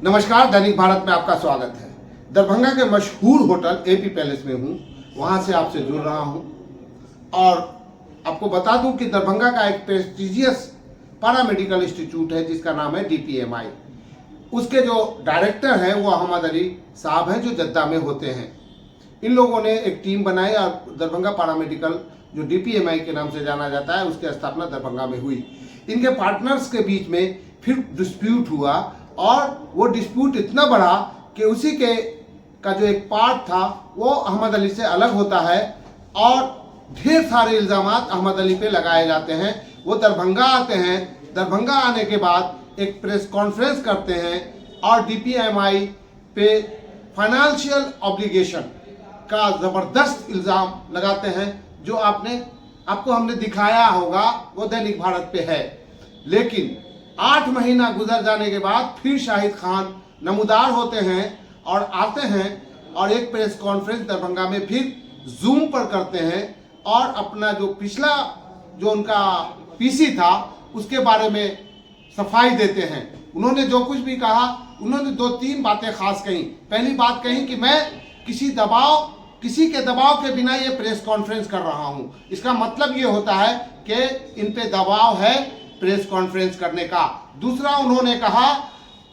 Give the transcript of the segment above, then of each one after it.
नमस्कार, दैनिक भारत में आपका स्वागत है। दरभंगा के मशहूर होटल एपी पैलेस में हूँ, वहाँ से आपसे जुड़ रहा हूँ और आपको बता दूं कि दरभंगा का एक प्रेस्टिजियस पैरामेडिकल इंस्टीट्यूट है जिसका नाम है डीपीएमआई। उसके जो डायरेक्टर हैं वो अहमद अली साहब हैं जो जद्दा में होते हैं। इन लोगों ने एक टीम बनाई और दरभंगा पैरामेडिकल जो डीपीएमआई के नाम से जाना जाता है उसकी स्थापना दरभंगा में हुई। इनके पार्टनर्स के बीच में फिर डिस्प्यूट हुआ और वो डिस्प्यूट इतना बढ़ा कि उसी के का जो एक पार्ट था वो अहमद अली से अलग होता है और ढेर सारे इल्ज़ामात अहमद अली पे लगाए जाते हैं। वो दरभंगा आते हैं, दरभंगा आने के बाद एक प्रेस कॉन्फ्रेंस करते हैं और डीपीएमआई पे फाइनेंशियल ऑब्लिगेशन का ज़बरदस्त इल्ज़ाम लगाते हैं जो आपको हमने दिखाया होगा, वो दैनिक भारत पे है। लेकिन 8 महीना गुजर जाने के बाद फिर शाहिद खान नमूदार होते हैं और आते हैं और एक प्रेस कॉन्फ्रेंस दरभंगा में फिर जूम पर करते हैं और अपना जो पिछला जो उनका पीसी था उसके बारे में सफाई देते हैं। उन्होंने जो कुछ भी कहा, उन्होंने 2-3 बातें खास कही। पहली बात कही कि मैं किसी के दबाव के बिना ये प्रेस कॉन्फ्रेंस कर रहा हूं। इसका मतलब ये होता है कि इन पे दबाव है प्रेस कॉन्फ्रेंस करने का। दूसरा, उन्होंने कहा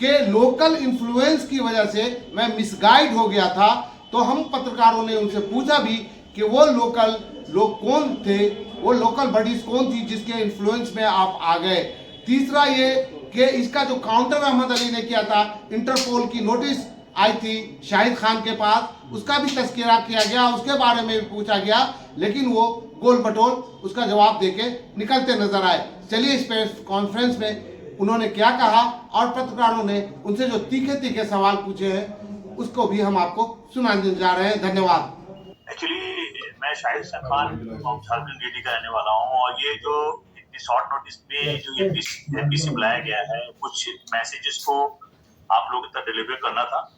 कि लोकल इन्फ्लुएंस की वजह से मैं मिसगाइड हो गया था। तो हम पत्रकारों ने उनसे पूछा भी कि वो लोकल लोग कौन थे, वो लोकल बॉडीज कौन थी जिसके इन्फ्लुएंस में आप आ गए। तीसरा ये कि इसका जो काउंटर अहमद अली ने किया था, इंटरपोल की नोटिस आई थी शाहिद खान के पास, उसका भी तस्करा किया गया, उसके बारे में भी पूछा गया, लेकिन वो गोल मटोल उसका जवाब देके निकलते नजर आए। चलिए इस प्रेस कॉन्फ्रेंस में उन्होंने क्या कहा और पत्रकारों ने उनसे जो तीखे सवाल पूछे हैं उसको भी हम आपको सुनाने जा रहे हैं। धन्यवाद। एक्चुअली मैं शाहिद खान झारखंड गिरी का रहने वाला हूँ और ये जो शॉर्ट नोटिस पे जो एपीसी बुलाया गया है, कुछ मैसेजेस को आप लोगों तक डिलीवर करना था।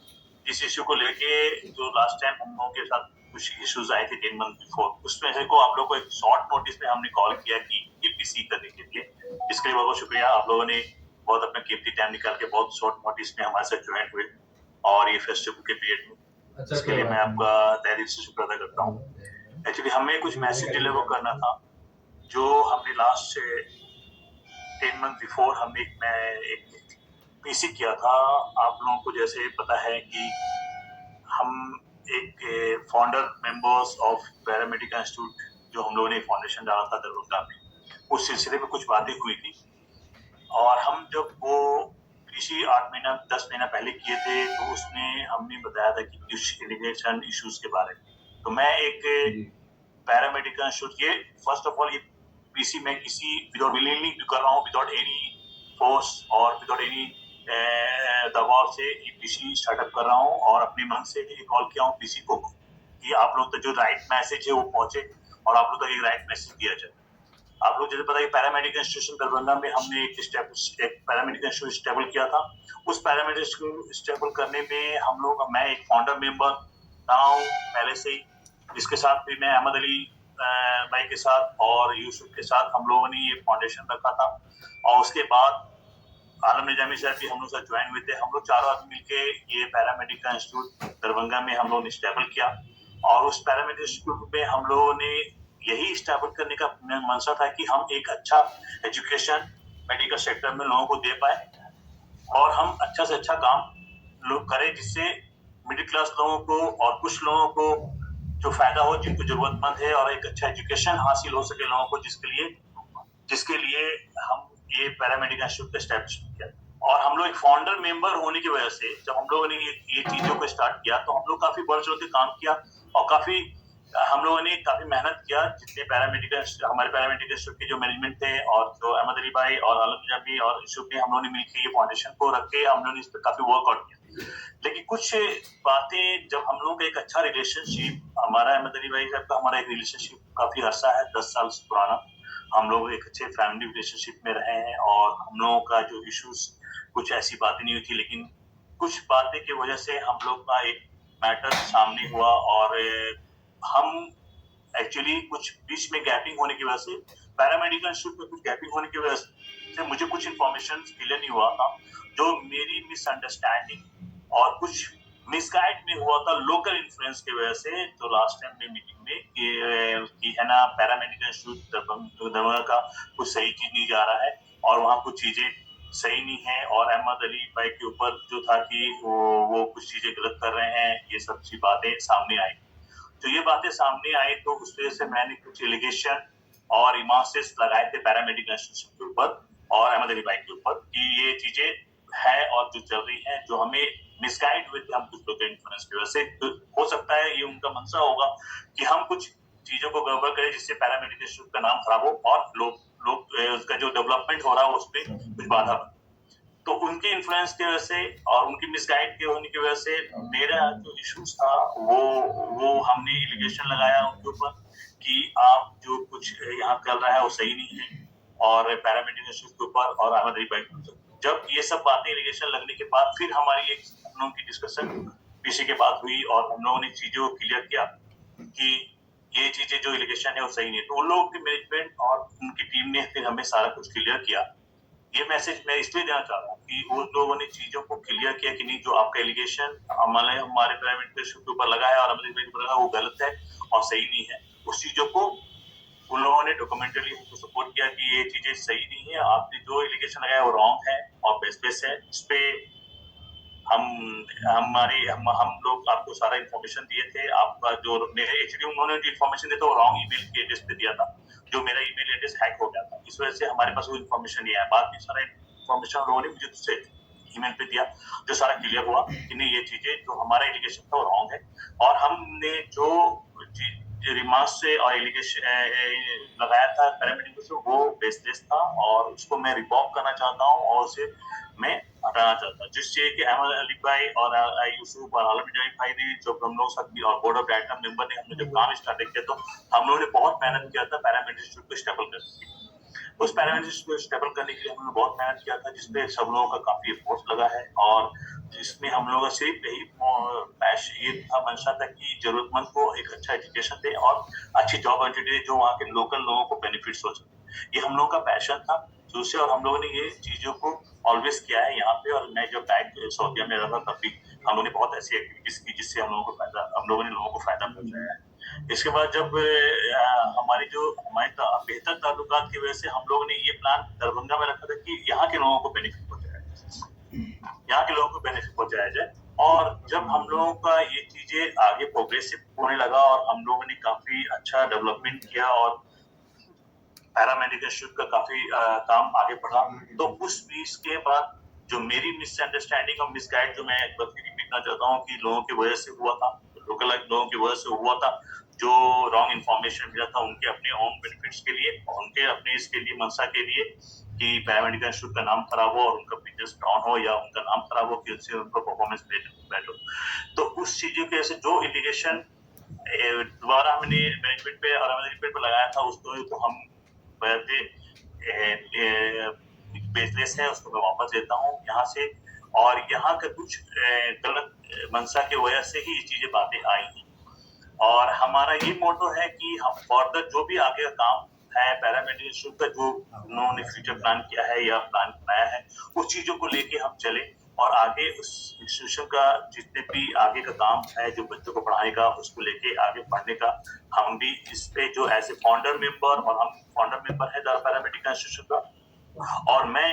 इस इश्यू को लेके जो लास्ट टाइम हम लोगों के साथ कुछ इश्यूज आए थे 10 मंथ बिफोर, उसमें से को आप लोगों को एक शॉर्ट नोटिस में हमने कॉल किया कि एपीसी करने के लिए। इसके लिए बहुत बहुत शुक्रिया। आप लोगों ने बहुत अपना कीमती टाइम निकाल के बहुत शॉर्ट नोटिस में हमारे साथ ज्वाइन हुए और ये फेस्टिवल के पीरियड में, इसके लिए मैं आपका तहे दिल से शुक्र अदा करता हूँ। एक्चुअली हमें कुछ मैसेज डिलीवर करना था जो हमने लास्ट 10 मंथ बिफोर हमने एक पीसी किया था। आप लोगों को जैसे पता है कि हम एक founder members of paramedical institute जो हम लोगों ने फाउंडेशन डाला था दरभंगा में, उस सिलसिले में कुछ बातें हुई थी और हम जब वो पीसी 10 महीना पहले किए थे तो उसमें हमने बताया था कि कुछ इरिगेशन इश्यूज के बारे में। तो मैं एक पैरामेडिकल इंस्टीट्यूट ये फर्स्ट ऑफ ऑल ये पीसी में किसी विदाउट विलिंगली कर रहा हूँ, विदाउट एनी फोर्स और विदाउट एनी दबाव से ये पीसी स्टार्टअप कर रहा हूँ और अपने मन से कॉल किया हूँ पीसी को कि आप लोग तक जो राइट मैसेज है वो पहुंचे और आप लोग तक एक राइट मैसेज दिया जाए। आप लोग जैसे पता है पैरामेडिकल इंस्टीट्यूशन दरभंगा में हमने एक पैरामेडिकल इंस्टीट्यूट स्टेबल किया था। उस पैरामेडिकल स्टेबल करने में मैं एक फाउंडर मेंबर रहा हूँ पहले से ही, जिसके साथ भी मैं अहमद अली भाई के साथ और यूसुफ के साथ हम लोगों ने ये फाउंडेशन रखा था। और उसके बाद आलम निजामी साहब भी हम लोग साथ ज्वाइन हुए थे। हम लोग चारों आदमी मिलके ये पैरामेडिकल इंस्टीट्यूट दरभंगा में हम लोग ने स्टेबल किया और उस पैरामेडिकल इंस्टीट्यूट में हम लोगों ने यही स्टेबल करने का मंशा था कि हम एक अच्छा एजुकेशन मेडिकल सेक्टर में लोगों को दे पाए और हम अच्छा से अच्छा काम लोग करें जिससे मिडिल क्लास लोगों को और कुछ लोगों को जो फायदा हो, जिनको जरूरतमंद है, और एक अच्छा एजुकेशन हासिल हो सके लोगों को, जिसके लिए हम ये पैरामेडिकल इंस्टीट्यूट का एस्टैब्लिशमेंट किया। और हम लोग एक फाउंडर मेंबर होने की वजह से जब हम लोगों ने ये चीजों को स्टार्ट किया तो हम लोग काफी बढ़ चढ़ के काम किया और हम लोगों ने काफी मेहनत किया। जितने हमारे पैरामेडिकल इंस्टीट्यूट के जो मैनेजमेंट थे और जो अहमद अली भाई और आलम निजामी और यूसुफ ने, हम लोगों ने मिलकर ये फाउंडेशन को रख के हम लोगों ने इस पर काफी वर्कआउट किया। लेकिन कुछ बातें, जब हम लोग का एक अच्छा रिलेशनशिप, हमारा अहमद अली भाई साहब का हमारा एक रिलेशनशिप काफी अर्सा है, 10 साल से पुराना, हम लोग एक अच्छे फैमिली रिलेशनशिप में रहे हैं और हम लोगों का जो इश्यूज कुछ ऐसी बातें नहीं हुई थी, लेकिन कुछ बातें की वजह से हम लोग का एक मैटर सामने हुआ और हम एक्चुअली कुछ बीच में गैपिंग होने की वजह से, पैरामेडिकल इंस्टीट्यूट में कुछ गैपिंग होने की वजह से मुझे कुछ इन्फॉर्मेशन क्लियर नहीं हुआ था जो मेरी मिसअंडरस्टैंडिंग और कुछ मिसगाइड में हुआ था लोकल इन्फ्लुएंस की वजह से, जो लास्ट टाइम में मीटिंग में कि है ना पैरामेडिकल इंस्टीट्यूट दरभंगा का कुछ सही चीज नहीं जा रहा है और वहाँ कुछ चीजें सही नहीं है, और अहमद अली भाई के ऊपर जो था कि वो कुछ चीजें गलत कर रहे हैं, ये सब सी बातें सामने आई। तो ये बातें सामने आई तो उस वजह से मैंने कुछ एलिगेशन और इमासेस लगाए थे पैरामेडिकल इंस्टीट्यूशन के ऊपर और अहमद अली भाई के ऊपर कि ये चीजें है और जो चल रही है, जो हमें मिसगाइड हुए थे हम कुछ लोग इन्फ्लुएंस की वजह से। तो हो सकता है ये उनका मंशा होगा कि हम कुछ चीजों को गड़बड़ करें जिससे पैरामेडिकल इंस्टीट्यूट का नाम खराब हो और लोग उसका जो डेवलपमेंट हो रहा है उसमें कुछ बाधा बने। तो उनके इन्फ्लुएंस की वजह से और उनकी मिसगाइड के होने की वजह से मेरा जो इश्यूज था वो हमने एलिगेशन लगाया उनके ऊपर कि आप जो कुछ यहाँ चल रहा है वो सही नहीं है, और पैरामेडिकल इंस्टीट्यूट के ऊपर और अहमद अली भाई के ऊपर। जब ये सब बातें एलिगेशन लगने के बाद फिर हमारी एक हम लोगों की डिस्कशन पीछे के बाद हुई और हम लोगों ने चीजों को क्लियर किया कि ये चीजें जो एलिगेशन है वो सही नहीं है। तो उन लोगों की मैनेजमेंट और उनकी टीम ने फिर हमें सारा कुछ क्लियर किया। ये मैसेज मैं इसलिए देना चाह रहा हूँ कि उन लोगों ने चीजों को क्लियर किया कि नहीं, जो आपका एलिगेशन हमारे पैरामीटर के ऊपर लगा है और हमारे ऊपर लगा वो गलत है और सही नहीं है। उस चीजों को उन लोगों ने डॉक्यूमेंटली हमको सपोर्ट किया कि ये चीजें सही नहीं है, आपने जो एलिगेशन लगाया वो रॉन्ग है और बेस है। इस पे हम लोग आपको सारा इन्फॉर्मेशन दिए थे। आपका जो मेरे एक्चुअली उन्होंने जो इन्फॉर्मेशन दिया था वो रॉन्ग ईमेल के एड्रेस पे दिया था, जो मेरा ईमेल एड्रेस हैक हो गया था, इस वजह से हमारे पास वो इन्फॉर्मेशन नहीं आया। बाद में सारा इन्फॉर्मेशन लोगों ने मुझे दूसरे ईमेल पे दिया जो सारा क्लियर हुआ कि नहीं, ये चीजें जो हमारा एलिगेशन था वो रॉन्ग है, और हमने जो रिमार्क्स से और एलिगेशन लगाया था पैरामेडिकल से वो बेसलेस था, और उसको मैं रिवॉक करना चाहता हूँ और उसे मैं हटाना चाहता हूँ। जिससे कि अहमद अली भाई और यूसुफ और आलम भाई ने जब हम लोग साथ और बोर्ड ऑफ डायरेक्टर मेंबर ने हमने जब काम स्टार्ट किया तो हम लोगों ने बहुत मेहनत किया था पैरामेडिकल इंस्टीट्यूट को स्टेबल करने के लिए। उस पैरामेडिकल को स्टेबल करने के लिए हमने बहुत मेहनत किया था, जिसपे सब लोगों का काफी एफर्ट लगा है, और जिसमें हम लोग सिर्फ यही ये था मंशा था कि जरूरतमंद को एक अच्छा एजुकेशन दे और अच्छी जॉब अपॉर्चुनिटी दे जो वहाँ के लोकल लोगों को बेनिफिट्स हो सके। ये हम लोगों का पैशन था शुरू से, और हम लोगों ने ये चीजों को ऑलवेज किया है यहाँ पे। और मैं जब बैक सऊदीया में रहा तब भी हम लोगों ने बहुत ऐसी एक्टिविटीज की जिससे हम लोगों ने लोगों को फायदा पहुंचाया है। इसके बाद जब हमारे बेहतर ताल्लुकात की वजह से हम लोगों ने ये प्लान दरभंगा में रखा था कि यहाँ के लोगों को बेनिफिट पहुंचाया जाए, और जब हम लोगों का ये चीजें आगे प्रोग्रेसिव होने लगा और हम लोगों ने काफी अच्छा डेवलपमेंट किया और पैरामेडिकल इंस्टीट्यूट का काफी काम आगे बढ़ा, तो उस बीच के बाद जो मेरी मिसअंडरस्टैंडिंग और मिसगाइड जो मैं रिपीट करना चाहता हूँ कि लोगों की वजह से हुआ था, लोकल लोगों की वजह से हुआ था, जो रॉन्ग इन्फॉर्मेशन मिला था उनके अपने ओन बेनिफिट्स के लिए, उनके अपने इसके लिए मंशा के लिए कि पैरामेडिकल इंस्टीट्यूट का नाम खराब हो और उनका बिजनेस डाउन हो या उनका नाम खराब हो कि उससे उनका परफॉर्मेंस बैड हो। तो उस चीजों के ऐसे जो एलिगेशन दोबारा हमने मैनेजमेंट पे और मैनेजमेंट पे लगाया था उसको हम बेसलेस है, उसको मैं वापस देता हूँ यहाँ से। और यहाँ का कुछ गलत मंशा की वजह से ही ये चीजें बातें आई हैं, और हमारा ये मोटो है कि हम फर्दर जो भी आगे का काम है पैरामेडिकल इंस्टीट्यूट का जो उन्होंने फ्यूचर प्लान किया है या प्लान बनाया है उस चीजों को लेके हम चले, और आगे उस इंस्टीट्यूशन का जितने भी आगे का काम है जो बच्चों को पढ़ाने का उसको लेके आगे बढ़ने का, हम भी इस पे जो एज ए फाउंडर मेंबर, और हम फाउंडर मेंबर है पैरामेडिकल इंस्टीट्यूशन का, और मैं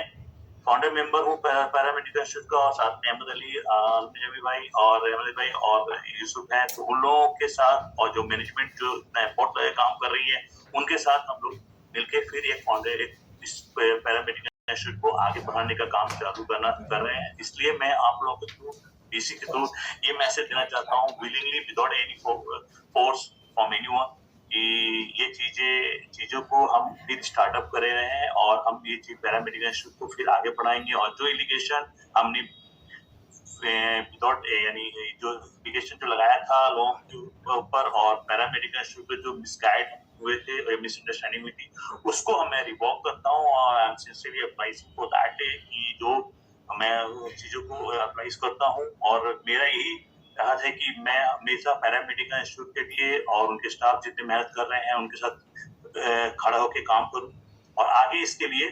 फाउंडर मेंबर हूँ पैरामेडिकल इंस्टीट्यूट का, और साथ में अहमद अली भाई और अहमद भाई और यूसुफ हैं। तो उन लोगों के साथ और जो मैनेजमेंट जो एफर्ट काम कर रही है उनके साथ हम लोग मिलकर फिर एक फाउंडर इस पैरामेडिकल इंस्टीट्यूट को आगे बढ़ाने का काम चालू कर रहे हैं। इसलिए मैं आप लोगों के थ्रू डीसी के थ्रू ये मैसेज देना चाहता हूँ willingly without any force from anyone कि ये चीजों को हम फिर स्टार्टअप कर रहे हैं और हम ये चीज पैरामेडिकल इंस्टीट्यूट को फिर आगे बढ़ाएंगे। और जो एलिगेशन हमने विदाउट यानी जो एलिगेशन जो लगाया था लोगों के ऊपर और पैरामेडिकल इंस्टीट्यूट पे जो मिसगाइड हुए थे, मिसअंडरस्टैंडिंग हुई थी, उसको मैं रिवॉक करता हूँ और I am sincerely applies for that कि जो मैं चीजों को अप्लाइज करता हूँ। और मेरा यही राहत है कि मैं हमेशा पैरामेडिकल इंस्टीट्यूट के लिए और उनके स्टाफ जितने मेहनत कर रहे हैं उनके साथ खड़ा होकर काम करूं, और आगे इसके लिए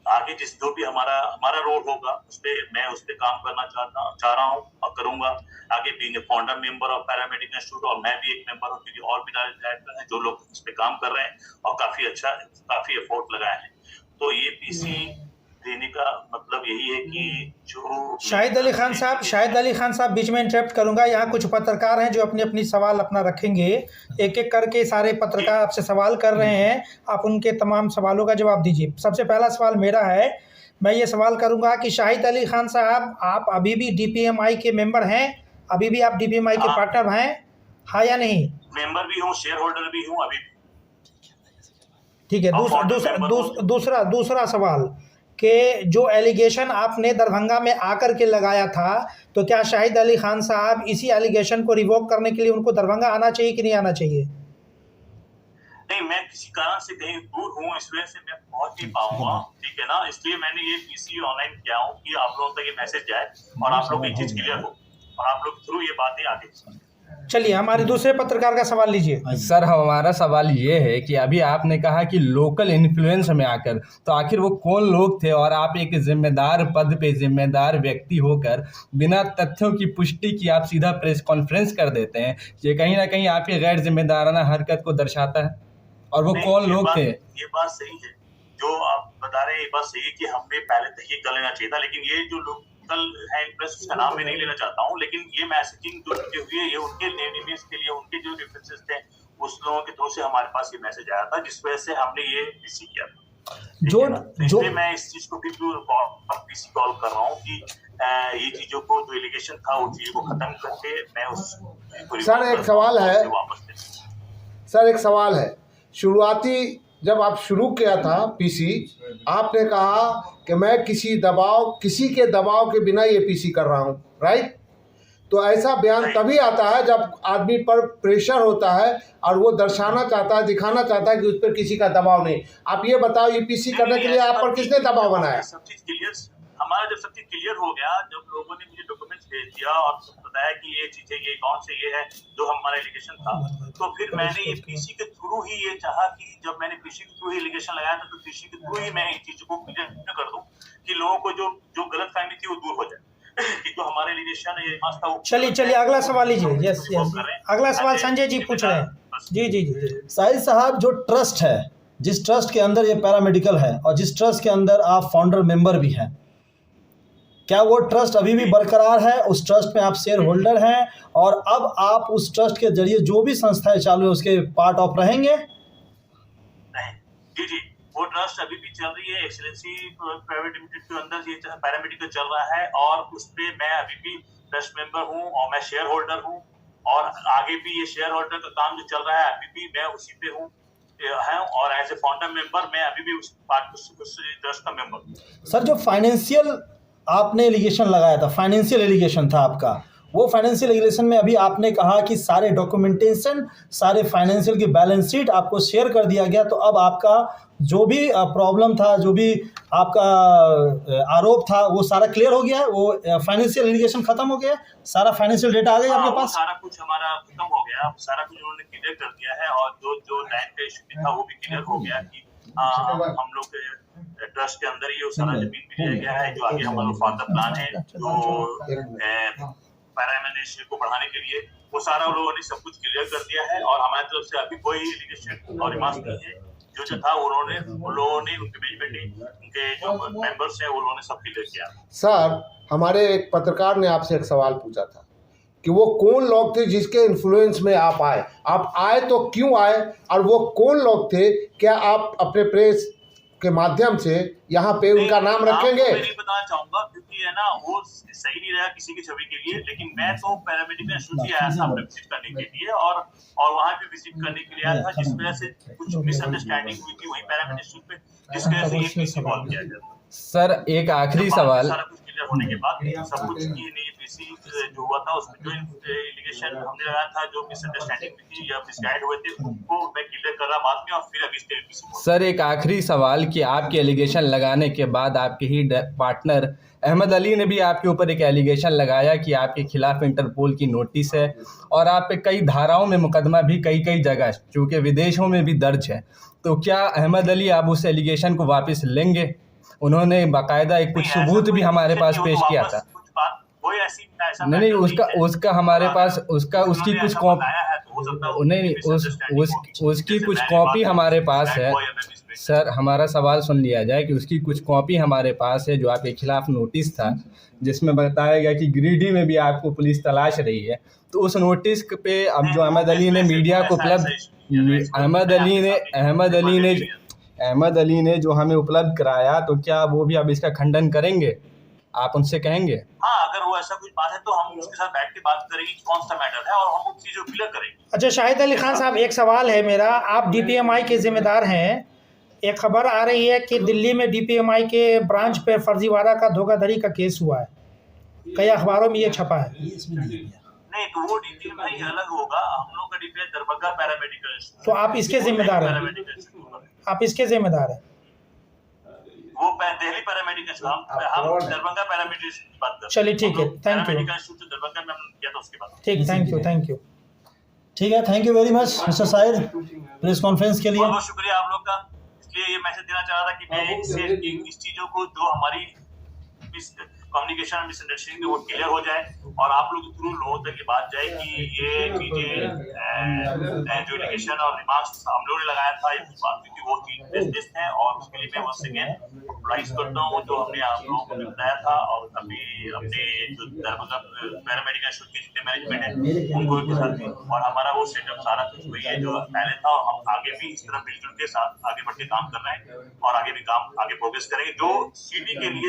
आगे जिस जो भी हमारा रोल होगा मैं उस पे काम करना चाह रहा हूँ और करूंगा आगे। Being a founder member of paramedical institute, और मैं भी एक मेंबर हूँ, क्योंकि और भी डायरेक्टर हैं जो लोग इस पे काम कर रहे हैं और काफी एफर्ट लगाए हैं। तो ये पीसी देने का मतलब यही है कि जो शाहिद अली खान साहब बीच में इंटरप्ट करूंगा। यहाँ कुछ पत्रकार हैं जो अपनी अपनी सवाल अपना रखेंगे, एक एक करके सारे पत्रकार आपसे सवाल कर रहे हैं, आप उनके तमाम सवालों का जवाब दीजिए। सबसे पहला सवाल मेरा है, मैं ये सवाल करूंगा कि शाहिद अली खान साहब, आप अभी भी DPMI के मेंबर हैं? अभी भी आप DPMI के पार्टनर हैं, हाँ या नहीं? मेंबर भी हूँ, शेयर होल्डर भी हूँ अभी। ठीक है। दूसरा सवाल कि जो एलिगेशन आपने दरभंगा में आकर के लगाया था, तो क्या शाहिद अली खान साहब इसी एलिगेशन को रिवोक करने के लिए उनको दरभंगा आना चाहिए कि नहीं आना चाहिए? नहीं, मैं किसी कारण से कहीं दूर हूँ, इस वजह से मैं पहुंच नहीं पाऊंगा, ठीक है ना। इसलिए मैंने ये पीसी ऑनलाइन किया हूँ कि आप लोगों तक ये मैसेज जाए और आप लोग की चीज क्लियर हो और आप लोग थ्रू ये बातें आगे। चलिए, हमारे दूसरे पत्रकार का सवाल लीजिए। सर, हमारा सवाल ये है कि अभी आपने कहा कि लोकल इन्फ्लुएंस में आकर, तो आखिर वो कौन लोग थे? और आप एक जिम्मेदार पद पे जिम्मेदार व्यक्ति होकर बिना तथ्यों की पुष्टि की आप सीधा प्रेस कॉन्फ्रेंस कर देते हैं, ये कहीं ना कहीं आपकी गैर जिम्मेदाराना हरकत को दर्शाता है। और वो कौन लोग थे? ये बात सही है जो आप बता रहे हैं, ये बात सही है कि हमें पहले तहकीक कर लेना चाहिए था, लेकिन ये जो लोग है प्रेस, उसका नाम मैं नहीं लेना चाहता हूँ, लेकिन ये मैसेजिंग जो हुई है ये उनके नेमिनेस के लिए, उनके जो रेफरेंसेस थे उस लोगों के थ्रू से हमारे पास ये मैसेज आया था, जिस वजह से हमने ये पीसी किया था। इसलिए मैं इस चीज को भी पीसी कॉल कर रहा हूँ कि ये चीजों को, जो एलिगेशन था उन चीजों को खत्म करके मैं उस सर एक सवाल है। शुरुआती जब आप शुरू किया था पीसी, आपने कहा कि मैं किसी के दबाव के बिना ये पीसी कर रहा हूँ, राइट? तो ऐसा बयान तभी आता है जब आदमी पर प्रेशर होता है और वो दर्शाना चाहता है, दिखाना चाहता है कि उस पर किसी का दबाव नहीं। आप ये बताओ, ये पीसी करने के लिए आप पर किसने दबाव बनाया? सब चीज क्लियर, हमारा जब सब चीज क्लियर हो गया, जब लोगों ने मुझे डॉक्यूमेंट्स भेज दिया और बताया कि ये चीजें, ये कौन से ये है जो हमारा एलिगेशन था, तो फिर मैंने ये पीसी के थ्रू ही ये चाहा कि जब मैंने पीसी के थ्रू ही एलिगेशन लगाया था, तो पीसी के थ्रू ही मैं इन चीजों को क्लियर कर दूं कि लोगों को जो गलतफहमी थी वो दूर हो जाए कि जो हमारे एलिगेशन ये था वो। चलिए अगला सवाल लीजिए। यस अगला सवाल संजय जी पूछ रहे हैं। जी। साहिद साहब, जो ट्रस्ट है, जिस ट्रस्ट के अंदर ये पैरामेडिकल है और जिस ट्रस्ट के अंदर आप फाउंडर मेंबर भी हैं, क्या वो ट्रस्ट अभी भी बरकरार है? उस ट्रस्ट में आप शेयर होल्डर हैं और अब आप उस ट्रस्ट के जरिए जो भी संस्थाएं चालू है उसके पार्ट ऑफ रहेंगे? जी, वो ट्रस्ट अभी भी चल रही है। एक्सीलेंसी प्राइवेट लिमिटेड के अंदर ये पैरामेडिकल चल रहा है और उस पे मैं अभी भी ट्रस्ट मेंबर हूँ और मैं शेयर होल्डर हूँ, और आगे भी ये शेयर होल्डर का काम जो चल रहा है अभी भी मैं उसी पे हूँ और एज ए फाउंडर मेंबर मैं अभी भी उस ट्रस्ट का मेंबर। सर, जो फाइनेंशियल आपने एलिगेशन लगाया था, फाइनेंशियल एलिगेशन था आपका, वो फाइनेंशियल एलिगेशन में अभी आपने कहा कि सारे डॉक्यूमेंटेशन, सारे फाइनेंशियल की बैलेंस शीट आपको शेयर कर दिया गया, तो अब आपका जो भी प्रॉब्लम था, जो भी आपका आरोप था, वो सारा क्लियर हो गया? वो फाइनेंशियल एलिगेशन खत्म हो गया? सारा फाइनेंशियल डेटा आ गया आपके पास? सारा कुछ हमारा खत्म हो गया, सारा कुछ उन्होंने क्लियर कर दिया है और जो लैंड का इशू था वो भी क्लियर हो गया कि हम लोग ट्रस्ट के अंदर ही वो सारा जमीन भी लिया गया है। जो आगे हमारा फादर प्लान है जो पैरामेडिकल को बढ़ाने के लिए, वो सारा लोगों ने सब कुछ क्लियर कर दिया है और हमारी तरफ से अभी कोई एलिगेशन और रिमार्क्स नहीं है। जो था उन लोगों ने उनके मैनेजमेंट, उनके जो मेंबर्स हैं, उन्होंने सब क्लियर किया। सर, हमारे एक पत्रकार ने आपसे एक सवाल पूछा था कि वो कौन लोग थे जिसके इन्फ्लुएंस में आप आए तो क्यों आए, और वो कौन लोग थे? क्या आप अपने प्रेस के माध्यम से यहाँ पे उनका नाम रखेंगे? मैं नहीं बताना चाहूंगा क्योंकि है ना, वो सही नहीं रहा किसी की छवि के लिए, लेकिन मैं तो पैरामेडिकल इंस्टीट्यूट आया था अपने विजिट करने के लिए और वहाँ पे विजिट करने के लिए आया था, जिस वजह से कुछ मिसअंडरस्टैंडिंग हुई थी वही पैरामेडिकल इंस्टीट्यूट पे, जिस वजह से ये पीसी कॉल किया गया। सर, एक आखिरी सवाल। सारा कुछ क्लियर होने के बाद सब कुछ की नहीं, पीसी जो हुआ था उसमें जो एलिगेशन हमने लगाया था, जो मिसअंडरस्टैंडिंग थी या मिसगाइड हुए थे, उनको मैं क्लियर कर रहा बाद में और फिर अभी स्टेट पीसी। सर, एक आखिरी सवाल कि आपके एलिगेशन लगाने के बाद आपके ही पार्टनर अहमद अली ने भी आपके ऊपर एक एलिगेशन लगाया कि आपके खिलाफ इंटरपोल की नोटिस है और आप पे कई धाराओं में मुकदमा भी कई जगह, चूँकि विदेशों में भी दर्ज है, तो क्या अहमद अली आप उस एलिगेशन को वापस लेंगे? उन्होंने बाकायदा एक कुछ सबूत भी हमारे पास पेश किया था। कोई ऐसी ऐसा नहीं नहीं, उसका हमारे पास उसकी कुछ कॉपी नहीं, उसकी कुछ कॉपी हमारे पास है। सर हमारा सवाल सुन लिया जाए कि उसकी कुछ कॉपी हमारे पास है जो आपके खिलाफ नोटिस था, जिसमें बताया गया कि गिरिडीह में भी आपको पुलिस तलाश रही है। तो उस नोटिस पे अब जो अहमद अली ने मीडिया को उपलब्ध अहमद अली ने जो हमें उपलब्ध कराया, तो क्या वो भी अब इसका खंडन करेंगे? आप उनसे कहेंगे? हाँ, अगर वो ऐसा कुछ बात है तो हम उसके साथ बैठ के बात करेंगे कि कौन सा मैटर है और हम उन चीजों को क्लियर करेंगे। अच्छा शाहिद अली खान साहब, एक सवाल है मेरा, आप डीपीएमआई के जिम्मेदार हैं। एक खबर आ रही है कि दिल्ली में डीपीएमआई के ब्रांच पे फर्जीवाड़ा का धोखाधड़ी का केस हुआ है, कई अखबारों में ये छपा है। नहीं, तो वो डीपीएमआई अलग होगा, हम लोग का डीपीएमआई दरभंगा पैरामेडिकल इंस्टीट्यूट। तो आप इसके जिम्मेदार हैं? आप इसके जिम्मेदार हैं? वो दिल्ली पैरामेडिकल, हम दरभंगा पैरामेडिकल की बात कर। चलिए ठीक है, thank you. Paramedical institute Darbhanga में हमने किया था उसके बाद। ठीक, थैंक यू। ठीक है, thank you very much mister Sahir press conference के लिए। बहुत बहुत शुक्रिया आप लोग का। इसलिए ये मैसेज देना चाह रहा था कि मैं इससे इस चीजों को जो हमारी कम्युनिकेशन मिसअंडरस्टैंडिंग वो क्लियर हो जाए और आप लोग के थ्रू लोगों तक ये बात जाए कि ये चीजें जो एलिगेशन और रिमार्क्स हम लोगों ने लगाया था, ये कुछ बात क्योंकि वो चीज बेस्ड है और उसके लिए मैं वंस अगेन अप्लाइज करता हूँ जो हमने आप लोगों को बताया था। और अभी अपने जो दरभंगा पैरामेडिकल इंस्टीट्यूट के जितने मैनेजमेंट है उनको के साथ भी, और हमारा वो सेटअप सारा कुछ वही है जो पहले था, और हम आगे भी इस तरह मिलजुल के साथ आगे बढ़ के काम कर रहे हैं और आगे भी काम आगे प्रोग्रेस करेंगे। जो सीडी के लिए